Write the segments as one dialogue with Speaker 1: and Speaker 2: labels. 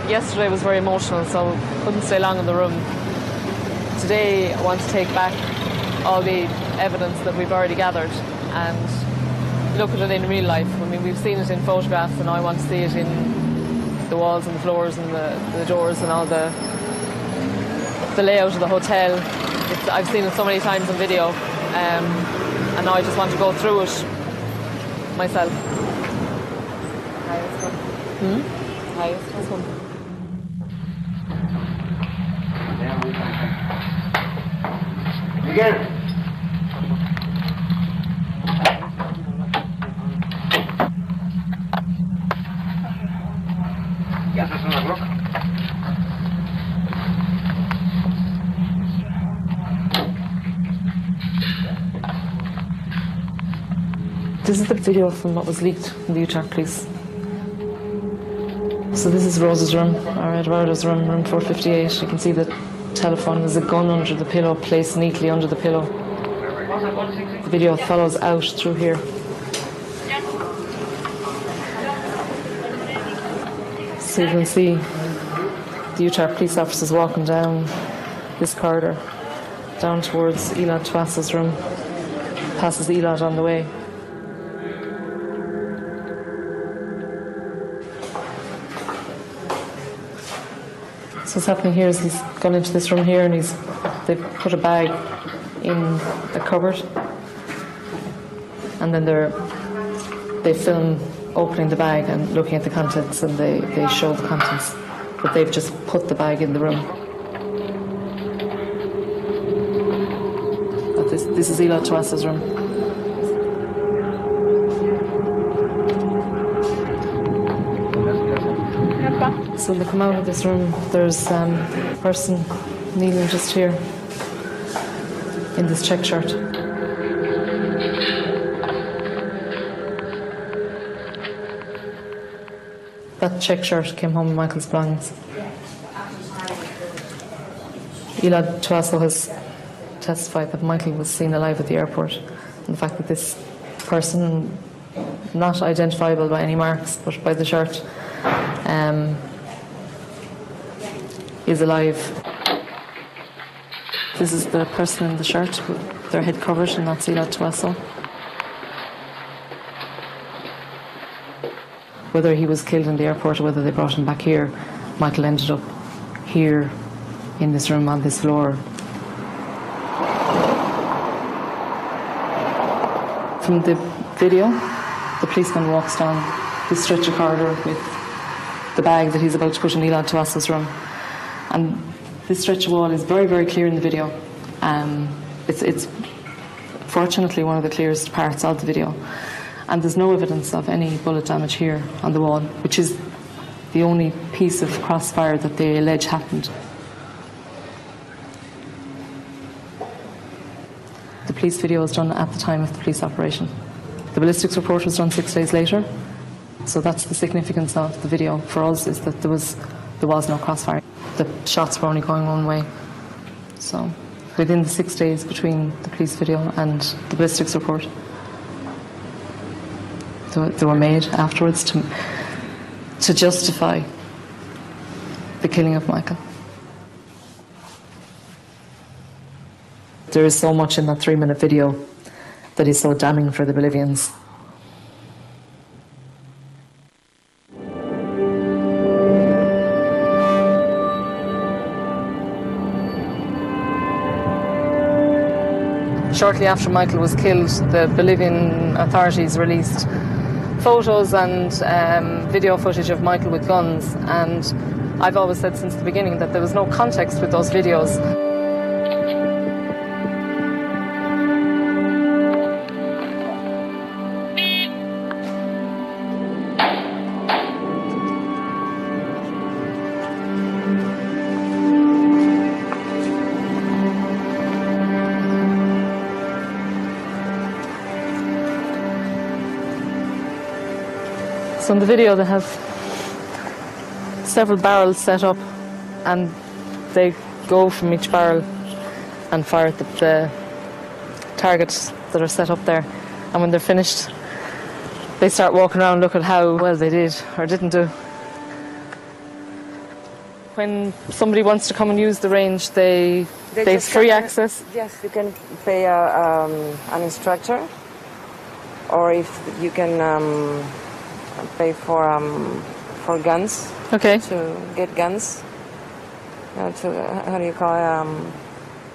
Speaker 1: Yesterday was very emotional, so couldn't stay long in the room. Today I want to take back all the evidence that we've already gathered and look at it in real life. I mean, we've seen it in photographs, and I want to see it in the walls and the floors and the doors and all the layout of the hotel. I've seen it so many times in video, and now I just want to go through it myself. Hi, it's fun. Hi, it's fun.
Speaker 2: Again. Ja, dat is een blok.
Speaker 1: This is the video from what was leaked from the Utrecht police. So this is Rose's room, or Eduardo's room, room 458. You can see the telephone. There's a gun under the pillow, placed neatly under the pillow. The video follows out through here. So you can see the Utrecht police officers walking down this corridor, down towards Elad Tuasa's room, passes Elad on the way. So what's happening here is he's gone into this room here, and they've put a bag in a cupboard, and then they film opening the bag and looking at the contents, and they show the contents, but they've just put the bag in the room. But this is Elad Tuasa's room. So when they come out of this room, there's a person kneeling just here in this check shirt. That check shirt came home in Michael's belongings. Elad Tuasa has testified that Michael was seen alive at the airport, and the fact that this person, not identifiable by any marks but by the shirt, is alive. This is the person in the shirt with their head covered, and that's Elad Tuasa. Whether he was killed in the airport or whether they brought him back here, Michael ended up here in this room on this floor. From the video, the policeman walks down this stretcher corridor with the bag that he's about to put in Elad Tuasa's room. And this stretcher wall is very, very clear in the video. It's fortunately one of the clearest parts of the video. And there's no evidence of any bullet damage here on the wall, which is the only piece of crossfire that they allege happened. The police video was done at the time of the police operation. The ballistics report was done 6 days later. So that's the significance of the video for us, is that there was no crossfire. The shots were only going one way. So within the 6 days between the police video and the ballistics report, they were made afterwards to justify the killing of Michael. There is so much in that 3-minute video that is so damning for the Bolivians. Shortly after Michael was killed, the Bolivian authorities released photos and video footage of Michael with guns, and I've always said since the beginning that there was no context with those videos. So in the video they have several barrels set up, and they go from each barrel and fire at the target that are set up there. And when they're finished, they start walking around, look at how well they did or didn't do. When somebody wants to come and use the range, they have free access?
Speaker 2: Yes, you can pay an instructor, or if you can pay for guns.
Speaker 1: Okay.
Speaker 2: To get guns. How do you call it?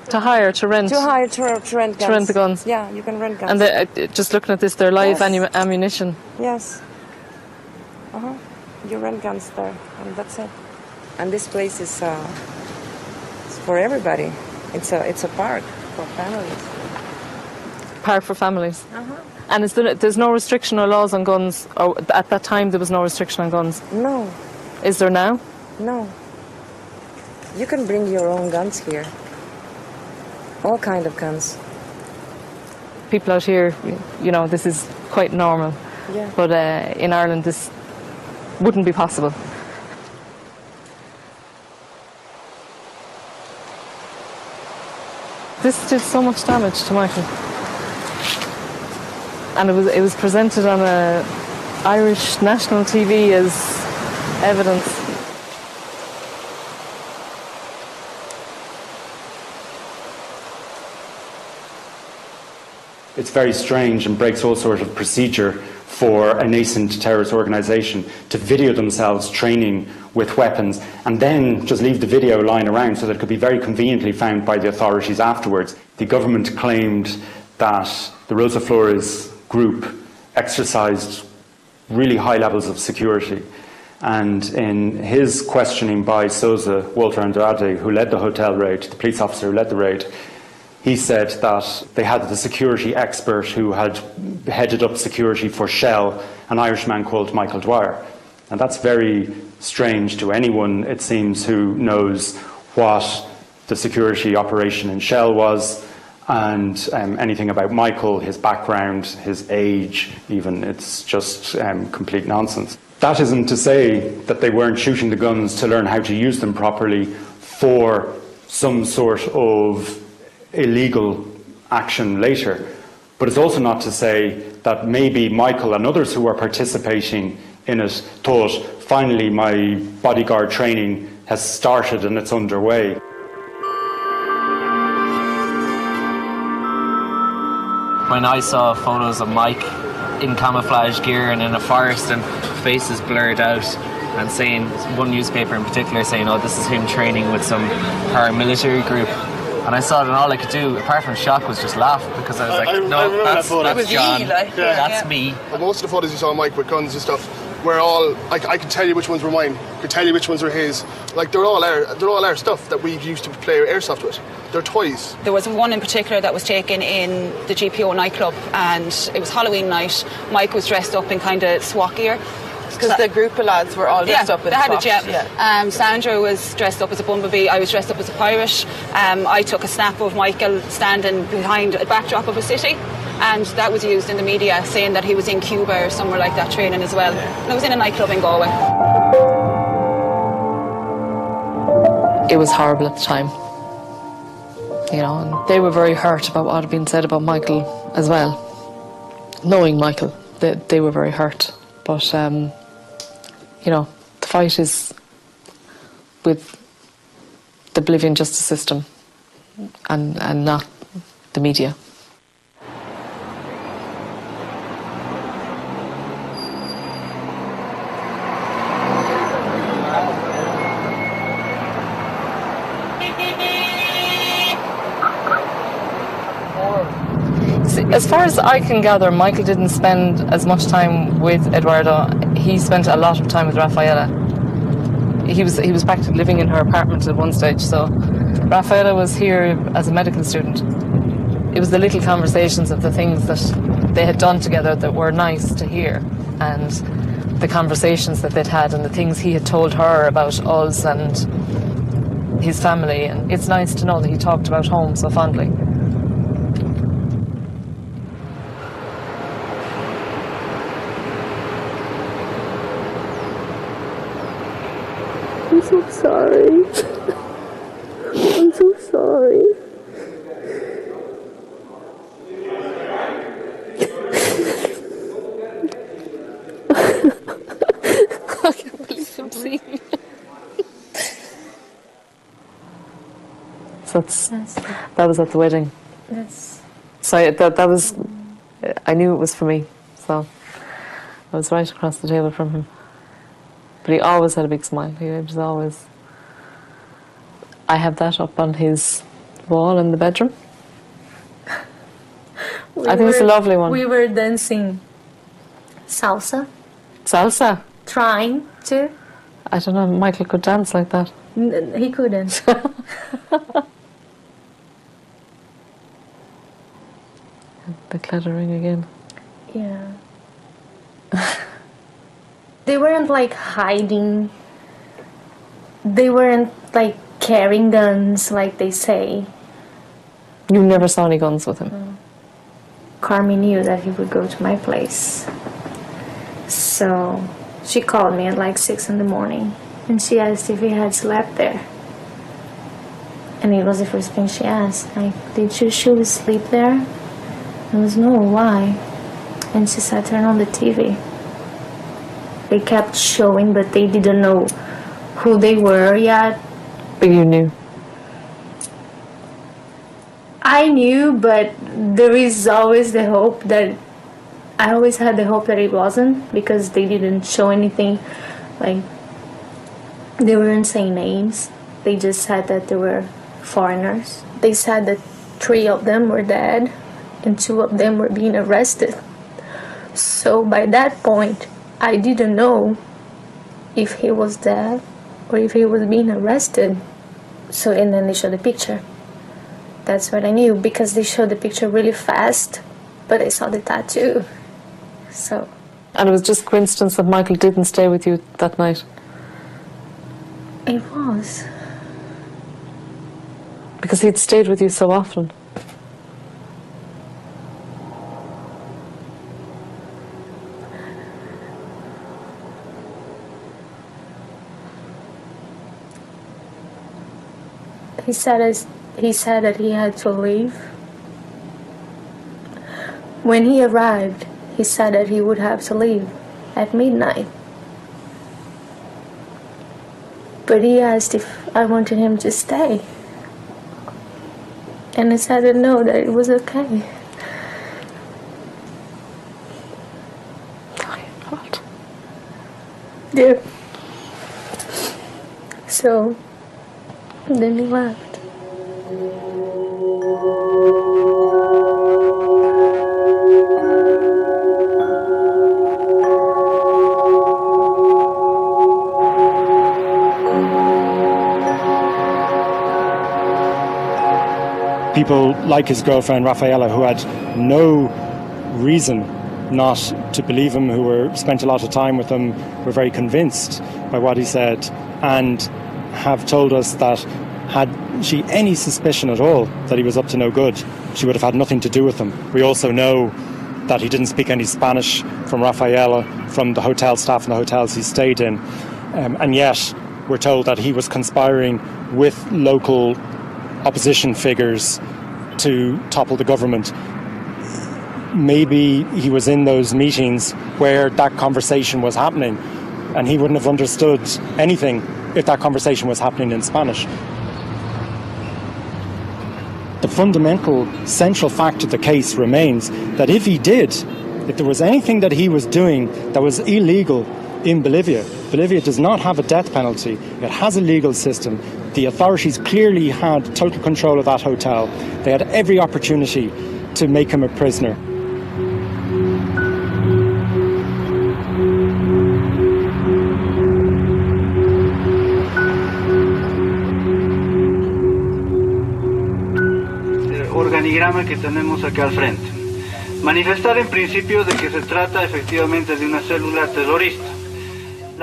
Speaker 1: To hire, to rent?
Speaker 2: To hire, to rent guns.
Speaker 1: To rent the guns?
Speaker 2: Yeah, you can rent guns.
Speaker 1: And just looking at this, they're live
Speaker 2: Yes.
Speaker 1: ammunition?
Speaker 2: Yes. You rent guns there, and that's it. And this place is it's for everybody. It's a park for families.
Speaker 1: Park for families? And there's no restriction or laws on guns? Or at that time there was no restriction on guns?
Speaker 2: No.
Speaker 1: Is there now?
Speaker 2: No. You can bring your own guns here. All kind of guns.
Speaker 1: People out here, this is quite normal.
Speaker 2: Yeah.
Speaker 1: But in Ireland this wouldn't be possible. This did so much damage to Michael. And it was presented on a Irish national TV as evidence.
Speaker 3: It's very strange and breaks all sort of procedure for a nascent terrorist organisation to video themselves training with weapons and then just leave the video lying around so that it could be very conveniently found by the authorities afterwards. The government claimed that the Rosa Flores group exercised really high levels of security. And in his questioning by Sousa Walter Andrade, who led the hotel raid, the police officer who led the raid, he said that they had the security expert who had headed up security for Shell, an Irishman called Michael Dwyer. And that's very strange to anyone, it seems, who knows what the security operation in Shell was and anything about Michael, his background, his age, even. It's just complete nonsense. That isn't to say that they weren't shooting the guns to learn how to use them properly for some sort of illegal action later. But it's also not to say that maybe Michael and others who were participating in it thought, finally my bodyguard training has started and it's underway.
Speaker 4: When I saw photos of Mike in camouflage gear and in a forest and faces blurred out, and saying, one newspaper in particular saying, oh, this is him training with some paramilitary group. And I saw it, and all I could do, apart from shock, was just laugh, because I was like, no, that's John, that's me.
Speaker 5: Most of the photos you saw of Mike with guns and stuff were all, I could tell you which ones were mine, could tell you which ones were his. Like, they're all our stuff that we used to play airsoft with. They're toys.
Speaker 6: There was one in particular that was taken in the GPO nightclub, and it was Halloween night. Mike was dressed up in kind of SWAT gear.
Speaker 7: Because the group of lads were all dressed up in
Speaker 6: SWAT. Yeah. Sandra was dressed up as a bumblebee. I was dressed up as a pirate. I took a snap of Michael standing behind a backdrop of a city, and that was used in the media saying that he was in Cuba or somewhere like that training as well. And it was in a nightclub in Galway.
Speaker 1: It was horrible at the time. And they were very hurt about what had been said about Michael as well. Knowing Michael, they were very hurt. But the fight is with the Bolivian justice system and not the media. As far as I can gather, Michael didn't spend as much time with Eduardo. He spent a lot of time with Rafaela. He was practically living in her apartment at one stage. So Rafaela was here as a medical student. It was the little conversations of the things that they had done together that were nice to hear, and the conversations that they'd had and the things he had told her about us and his family. And it's nice to know that he talked about home so fondly.
Speaker 8: I'm so sorry. I'm so sorry.
Speaker 1: So that was at the wedding. So that was, I knew it was for me. So I was right across the table from him. But he always had a big smile. He was always... I have that up on his wall in the bedroom. I think it's a lovely one.
Speaker 8: We were dancing salsa.
Speaker 1: Salsa?
Speaker 8: Trying to.
Speaker 1: I don't know, Michael could dance like that.
Speaker 8: He couldn't.
Speaker 1: The clattering again.
Speaker 8: Yeah. They weren't like hiding. They weren't like carrying guns like they say.
Speaker 1: You never saw any guns with him?
Speaker 8: Carmen knew that he would go to my place. So she called me at like 6 in the morning and she asked if he had slept there. And it was the first thing she asked. Like, did you shoot sleep there? I was, no, why? And she said, turn on the TV. They kept showing, but they didn't know who they were yet.
Speaker 1: But you knew?
Speaker 8: I knew, but there is always the hope that... I always had the hope that it wasn't, because they didn't show anything. Like, they weren't saying names. They just said that they were foreigners. They said that 3 of them were dead and 2 of them were being arrested. So by that point, I didn't know if he was dead or if he was being arrested. So, and then they showed the picture. That's what I knew, because they showed the picture really fast, but I saw the tattoo. So.
Speaker 1: And it was just coincidence that Michael didn't stay with you that night?
Speaker 8: It was.
Speaker 1: Because he'd stayed with you so often.
Speaker 8: He said that he had to leave. When he arrived, he said that he would have to leave at midnight. But he asked if I wanted him to stay. And I said that no, that it was okay.
Speaker 1: What?
Speaker 8: Yeah. So, then he left.
Speaker 3: People like his girlfriend Rafaela, who had no reason not to believe him, who spent a lot of time with him, were very convinced by what he said, and have told us that had she any suspicion at all that he was up to no good, she would have had nothing to do with him. We also know that he didn't speak any Spanish from Rafaela, from the hotel staff and the hotels he stayed in, and yet we're told that he was conspiring with local opposition figures to topple the government. Maybe he was in those meetings where that conversation was happening, and he wouldn't have understood anything if that conversation was happening in Spanish. The fundamental, central fact of the case remains that if there was anything that he was doing that was illegal in Bolivia, Bolivia does not have a death penalty. It has a legal system. The authorities clearly had total control of that hotel. They had every opportunity to make him a prisoner.
Speaker 9: Organigrama que tenemos acá al frente. Manifestar en principio de que se trata efectivamente de una célula terrorista.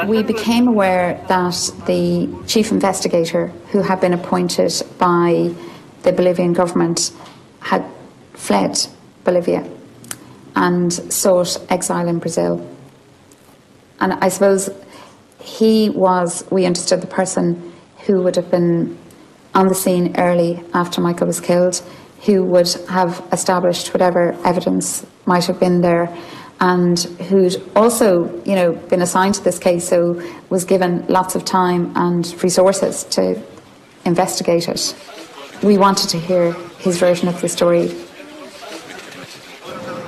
Speaker 10: We became aware that the chief investigator who had been appointed by the Bolivian government had fled Bolivia and sought exile in Brazil. And I suppose he was, we understood, the person who would have been on the scene early after Michael was killed, who would have established whatever evidence might have been there, and who'd also, been assigned to this case, so was given lots of time and resources to investigate it. we wanted to hear his version of the story.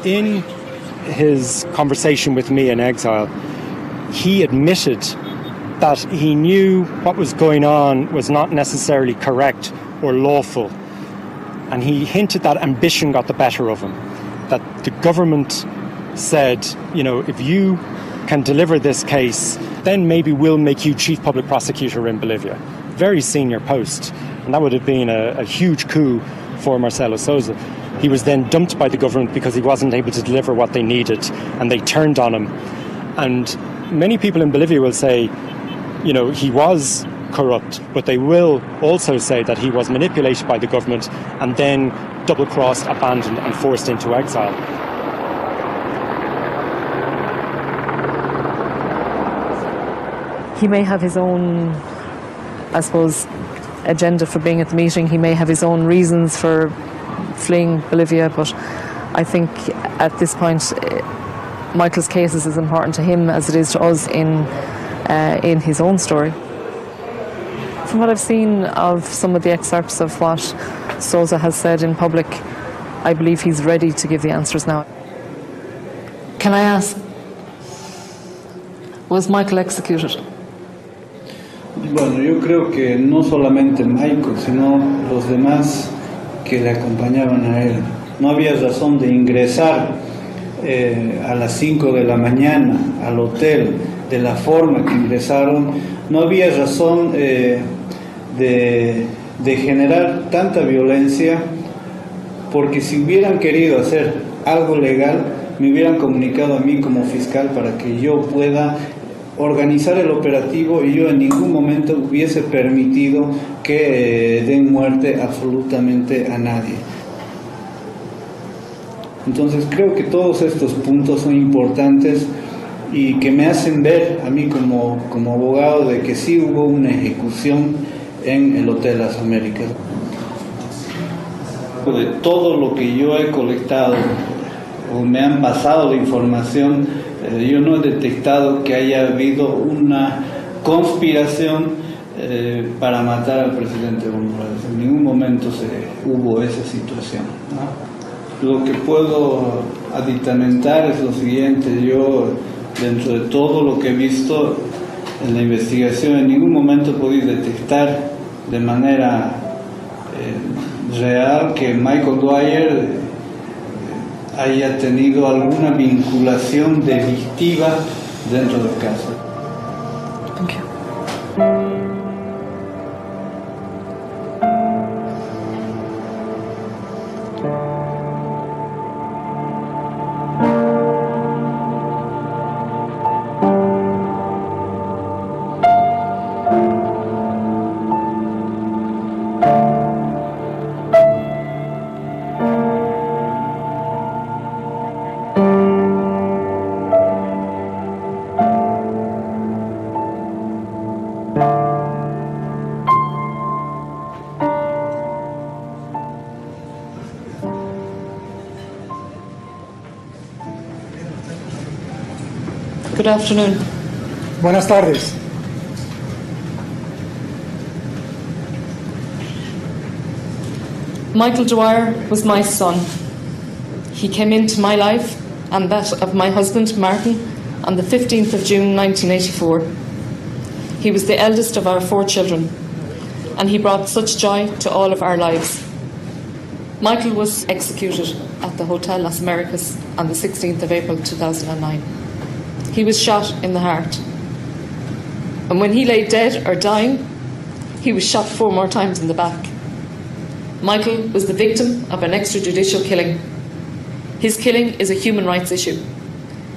Speaker 3: In his conversation with me in exile, he admitted that he knew what was going on was not necessarily correct or lawful. And he hinted that ambition got the better of him. That the government said, you know, if you can deliver this case, then maybe we'll make you chief public prosecutor in Bolivia. Very senior post. And that would have been a huge coup for Marcelo Sousa. He was then dumped by the government because he wasn't able to deliver what they needed, and they turned on him. And many people in Bolivia will say, you know, he was corrupt, but they will also say that he was manipulated by the government and then double-crossed, abandoned and forced into exile.
Speaker 1: He may have his own, I suppose, agenda for being at the meeting. He may have his own reasons for fleeing Bolivia, but I think at this point Michael's case is as important to him as it is to us in his own story. From what I've seen of some of the excerpts of what Sousa has said in public, I believe he's ready to give the answers now. Can I ask, was Michael executed?
Speaker 9: Bueno, yo creo que no solamente Michael, sino los demás que le acompañaban a él. No había razón de ingresar a las 5 de la mañana al hotel de la forma que ingresaron. No había razón de generar tanta violencia, porque si hubieran querido hacer algo legal, me hubieran comunicado a mí como fiscal para que yo pueda organizar el operativo, y yo en ningún momento hubiese permitido que den muerte absolutamente a nadie. Entonces creo que todos estos puntos son importantes y que me hacen ver a mí como abogado de que sí hubo una ejecución en el Hotel Las Américas. De todo lo que yo he colectado o me han pasado de información, yo no he detectado que haya habido una conspiración para matar al presidente Evo Morales. En ningún momento hubo esa situación, ¿no? Lo que puedo aditamentar es lo siguiente: yo, dentro de todo lo que he visto en la investigación, en ningún momento he podido detectar de manera real que Michael Dwyer haya tenido alguna vinculación delictiva dentro del caso.
Speaker 1: Thank you. Good afternoon.
Speaker 11: Buenas tardes.
Speaker 1: Michael Dwyer was my son. He came into my life and that of my husband, Martin, on the 15th of June 1984. He was the eldest of our 4 children, and he brought such joy to all of our lives. Michael was executed at the Hotel Las Américas on the 16th of April 2009. He was shot in the heart. And when he lay dead or dying, he was shot 4 more times in the back. Michael was the victim of an extrajudicial killing. His killing is a human rights issue.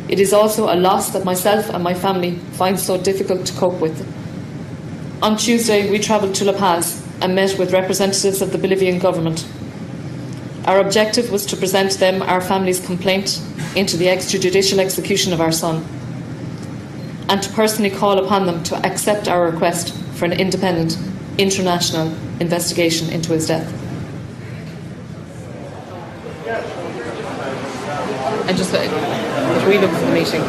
Speaker 1: It is also a loss that myself and my family find so difficult to cope with. On Tuesday, we travelled to La Paz and met with representatives of the Bolivian government. Our objective was to present them our family's complaint into the extrajudicial execution of our son, and to personally call upon them to accept our request for an independent, international investigation into his death. And just we look for the meeting.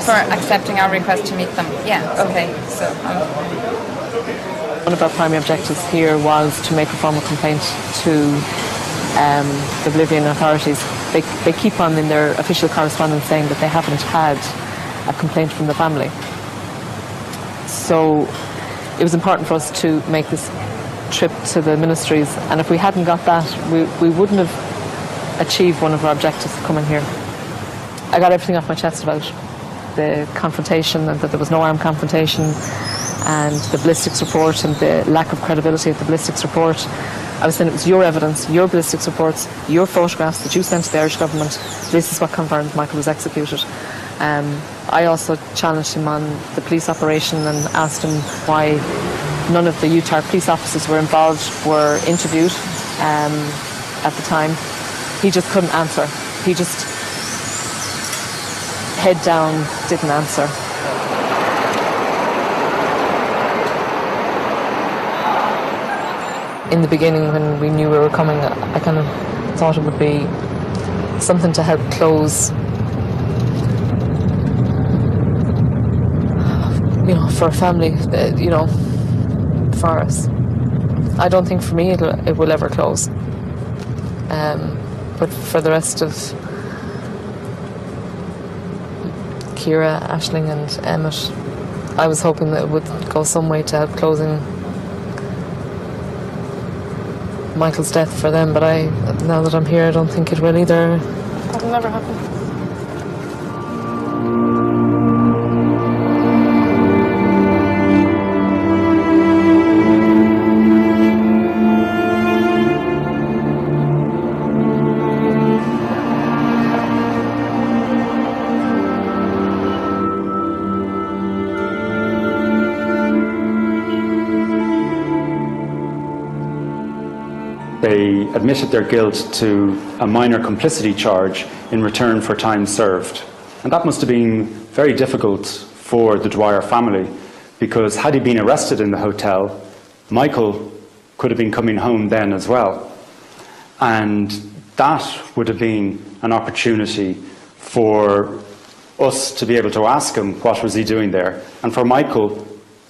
Speaker 12: For accepting our request to meet them. Yeah, okay. So
Speaker 1: One of our primary objectives here was to make a formal complaint to the Bolivian authorities. They keep on in their official correspondence saying that they haven't had a complaint from the family. So it was important for us to make this trip to the ministries, and if we hadn't got that, we wouldn't have achieved one of our objectives of coming here. I got everything off my chest about the confrontation, and that there was no armed confrontation, and the ballistics report and the lack of credibility of the ballistics report. I was saying it was your evidence, your ballistics reports, your photographs that you sent to the Irish government. This is what confirmed Michael was executed. I also challenged him on the police operation and asked him why none of the UTAR police officers were involved, were interviewed at the time. He just couldn't answer. He just, head down, didn't answer. In the beginning, when we knew we were coming, I kind of thought it would be something to help close, for a family, for us. I don't think for me it will ever close. But for the rest of Kira, Aisling and Emmett, I was hoping that it would go some way to help closing Michael's death for them, but now that I'm here, I don't think it will either.
Speaker 7: That'll never happen.
Speaker 3: They admitted their guilt to a minor complicity charge in return for time served. And that must have been very difficult for the Dwyer family, because had he been arrested in the hotel, Michael could have been coming home then as well. And that would have been an opportunity for us to be able to ask him what was he doing there, and for Michael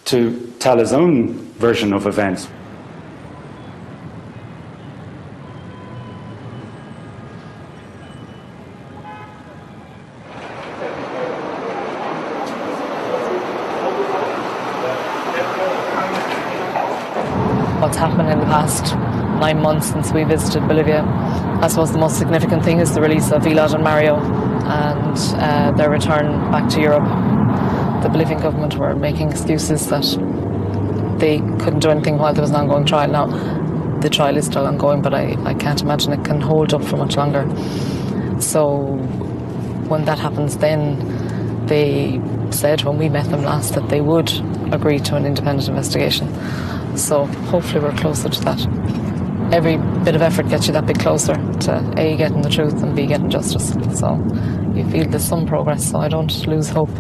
Speaker 3: to tell his own version of events.
Speaker 1: What's happened in the past 9 months since we visited Bolivia. I suppose the most significant thing is the release of Elad and Mario and their return back to Europe. The Bolivian government were making excuses that they couldn't do anything while there was an ongoing trial. Now, the trial is still ongoing, but I can't imagine it can hold up for much longer. So when that happens, then they said when we met them last that they would agree to an independent investigation. So hopefully we're closer to that. Every bit of effort gets you that bit closer to A, getting the truth, and B, getting justice. So you feel there's some progress, so I don't lose hope.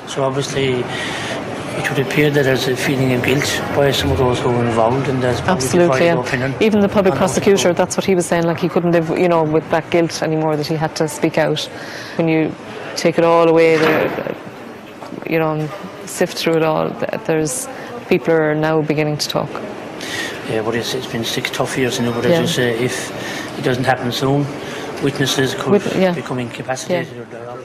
Speaker 12: So obviously it would appear that there's a feeling of guilt by some of those who were involved, and there's
Speaker 1: absolutely, yeah. Even the public prosecutor, that's what he was saying, like he couldn't live, with that guilt anymore, that he had to speak out. When you take it all away, and sift through it all, there's people are now beginning to talk.
Speaker 12: Yeah, but it's been 6 tough years, but as you say, if it doesn't happen soon, witnesses could become incapacitated.
Speaker 1: Yeah.
Speaker 12: Or they're out.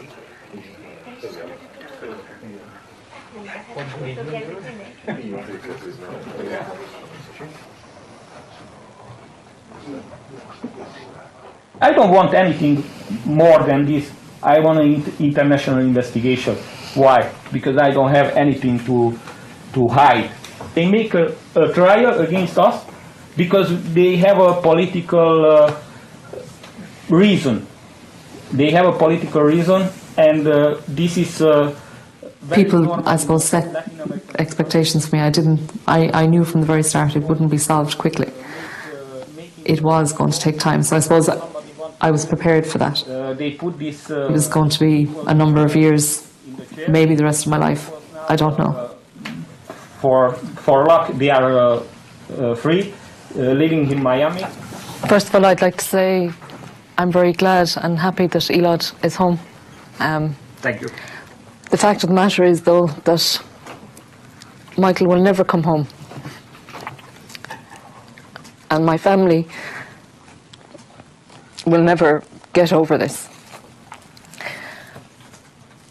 Speaker 13: I don't want anything more than this. I want an international investigation. Why? Because I don't have anything to hide. They make a trial against us because they have a political reason. They have a political reason, and this is
Speaker 1: people, I suppose, set expectations for me. I knew from the very start it wouldn't be solved quickly. It was going to take time, so I suppose I was prepared for that. It was going to be a number of years, maybe the rest of my life. I don't know.
Speaker 13: For luck, they are free, living in Miami.
Speaker 1: First of all, I'd like to say I'm very glad and happy that Elad is home.
Speaker 13: Thank you.
Speaker 1: The fact of the matter is, though, that Michael will never come home. And my family will never get over this.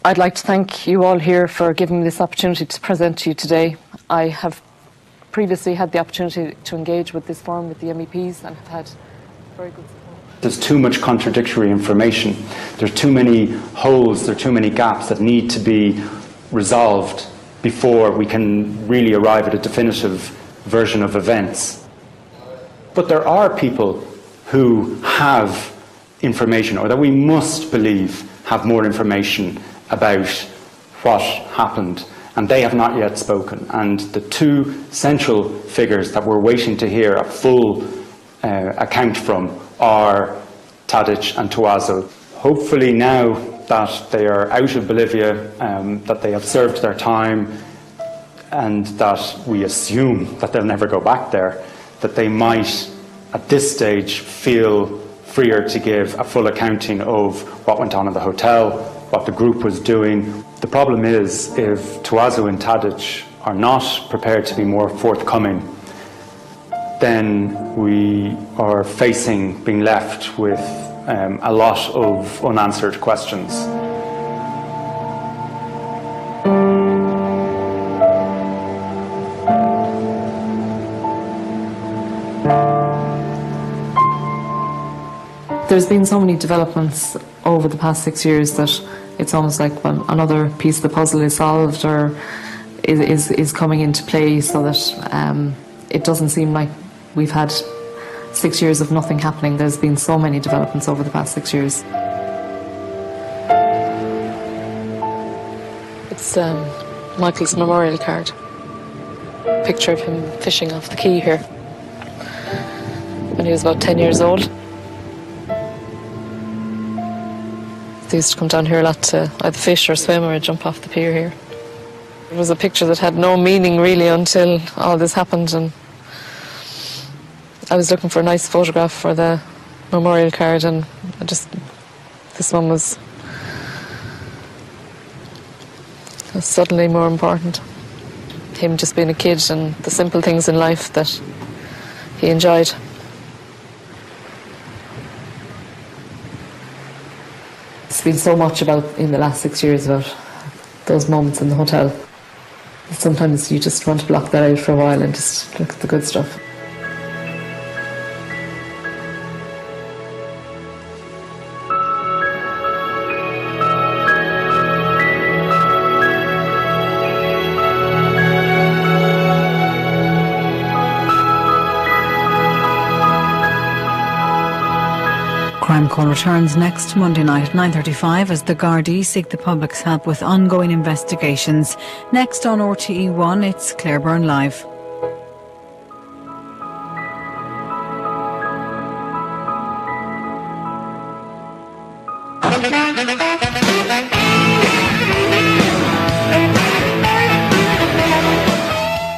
Speaker 1: I'd like to thank you all here for giving me this opportunity to present to you today. I have previously had the opportunity to engage with this forum with the MEPs and have had very good support.
Speaker 3: There's too much contradictory information. There's too many holes, there are too many gaps that need to be resolved before we can really arrive at a definitive version of events. But there are people who have information, or that we must believe have more information about what happened, and they have not yet spoken. And the two central figures that we're waiting to hear a full account from are Tadic and Tuazo. Hopefully now that they are out of Bolivia, that they have served their time, and that we assume that they'll never go back there, that they might at this stage feel freer to give a full accounting of what went on in the hotel, what the group was doing. The problem is, if Tuazo and Tadic are not prepared to be more forthcoming, then we are facing being left with a lot of unanswered questions.
Speaker 1: There's been so many developments over the past 6 years that it's almost like, well, another piece of the puzzle is solved or is coming into play, so that it doesn't seem like we've had 6 years of nothing happening. There's been so many developments over the past 6 years. It's Michael's memorial card. Picture of him fishing off the quay here when he was about 10 years old. They used to come down here a lot to either fish or swim or jump off the pier here. It was a picture that had no meaning really until all this happened, and I was looking for a nice photograph for the memorial card, and this one was suddenly more important. Him just being a kid and the simple things in life that he enjoyed. It's been so much about, in the last 6 years, about those moments in the hotel. Sometimes you just want to block that out for a while and just look at the good stuff.
Speaker 14: Crime Call returns next Monday night at 9:35 as the Gardaí seek the public's help with ongoing investigations. Next on RTE1, it's Clareburn Live.